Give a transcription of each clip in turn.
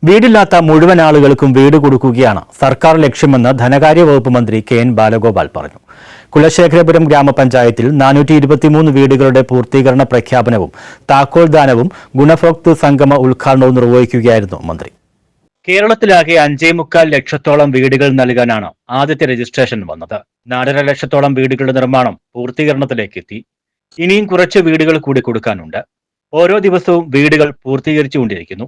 വീടില്ലാത്ത മുഴുവൻ ആളുകൾക്കും വീട് കൊടുക്കുകയാണ് സർക്കാർ ലക്ഷ്യമെന്ന് ധനകാര്യ വകുപ്പ് മന്ത്രി കെ.എൻ. ബാലഗോപാൽ പറഞ്ഞു. കുലശേഖരപുരം ഗ്രാമപഞ്ചായത്തിൽ 423 വീടുകളുടെ പൂർത്തീകരണ പ്രഖ്യാപനവും താക്കോൽദാനവും ഗുണഭോക്തൃ സംഗമ ഉദ്ഘാടനവും നിർവഹിക്കുകയായിരുന്നു മന്ത്രി. കേരളത്തിലാകെ 5.25 ലക്ഷത്തോളം വീടുകൾ നൽകാനാണ് ആദ്യത്തെ രജിസ്ട്രേഷൻ വന്നത്. 4.5 ലക്ഷത്തോളം വീടുകളുടെ നിർമ്മാണം പൂർത്തീകരണത്തിലേക്ക് എത്തി. ഇനിയും കുറച്ച് വീടുകൾ കൂടി കൊടുക്കാനുണ്ട്. ഓരോ ദിവസവും വീടുകൾ പൂർത്തീകരിച്ചുകൊണ്ടിരിക്കുന്നു.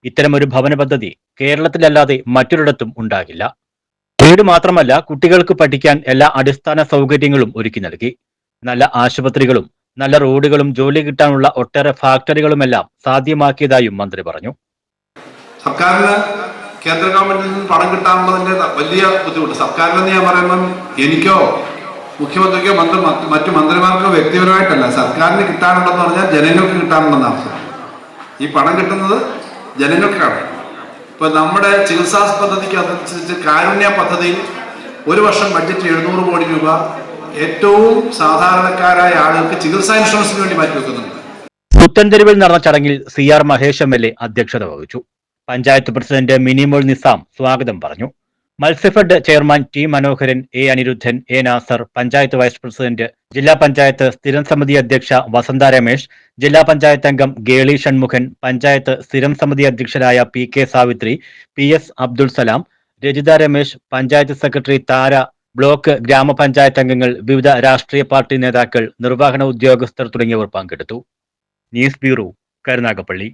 ഇത്തരമൊരു ഭവന പദ്ധതി കേരളത്തിലല്ലാതെ മറ്റൊരിടത്തും ഉണ്ടാകില്ല. വീട് മാത്രമല്ല, കുട്ടികൾക്ക് പഠിക്കാൻ എല്ലാ അടിസ്ഥാന സൗകര്യങ്ങളും ഒരുക്കി നൽകി. നല്ല ആശുപത്രികളും നല്ല റോഡുകളും ജോലി കിട്ടാനുള്ള ഒട്ടേറെ ഫാക്ടറികളുമെല്ലാം സാധ്യമാക്കിയതായും മന്ത്രി പറഞ്ഞു. സർക്കാരിന് കേന്ദ്ര ഗവൺമെന്റിൽ നിന്ന് പണം കിട്ടാനുള്ളതിന്റെ വലിയ ബുദ്ധിമുട്ട് സർക്കാരിനെന്ന് ഞാൻ പറയുമ്പം എനിക്കോ മുഖ്യമന്ത്രിക്കോ മറ്റു മന്ത്രിമാർക്കോ വ്യക്തിപരമായിട്ടല്ല, സർക്കാരിന് കിട്ടാനുള്ളതെന്ന് പറഞ്ഞാൽ ജനങ്ങൾക്ക് കിട്ടാനുള്ളതെന്ന് അർത്ഥം. ഈ പണം കിട്ടുന്നത് ജനങ്ങൾക്കാണ്. ഇപ്പൊ നമ്മുടെ ചികിത്സാ പദ്ധതിക്ക് അനുസരിച്ച് കാരുണ്യ പദ്ധതിയിൽ ഒരു വർഷം ബഡ്ജറ്റ് 700 കോടി രൂപ ഏറ്റവും സാധാരണക്കാരായ ആളുകൾക്ക് ചികിത്സാ ഇൻഷുറൻസിന് വേണ്ടി മാറ്റിവെക്കുന്നുണ്ട്. പുത്തൻതെരുവിൽ നടന്ന ചടങ്ങിൽ CR മഹേഷ് MLA അധ്യക്ഷത വഹിച്ചു. പഞ്ചായത്ത് പ്രസിഡന്റ് മിനിമോൾ നിസാം സ്വാഗതം പറഞ്ഞു. Matsyafed chairman T. Manoharan, A. Anirudhan, A. Nasar, panchayat vice president, ജില്ലാ പഞ്ചായത്ത് സ്ഥിരം സമിതി അധ്യക്ഷ വസന്ത രമേശ്, ജില്ലാ പഞ്ചായത്ത് അംഗം ഗേളി ഷൺമുഖൻ, പഞ്ചായത്ത് സ്ഥിരം സമിതി അധ്യക്ഷരായ PK Savitri, PS Abdul Salam, Rajitha Ramesh, panchayat secretary താര, ബ്ലോക്ക് ഗ്രാമപഞ്ചായത്ത് അംഗങ്ങൾ, വിവിധ രാഷ്ട്രീയ പാർട്ടി നേതാക്കൾ, നിർവഹണ ഉദ്യോഗസ്ഥർ തുടങ്ങിയവർ പങ്കെടുത്തു. News bureau, Karunagappally.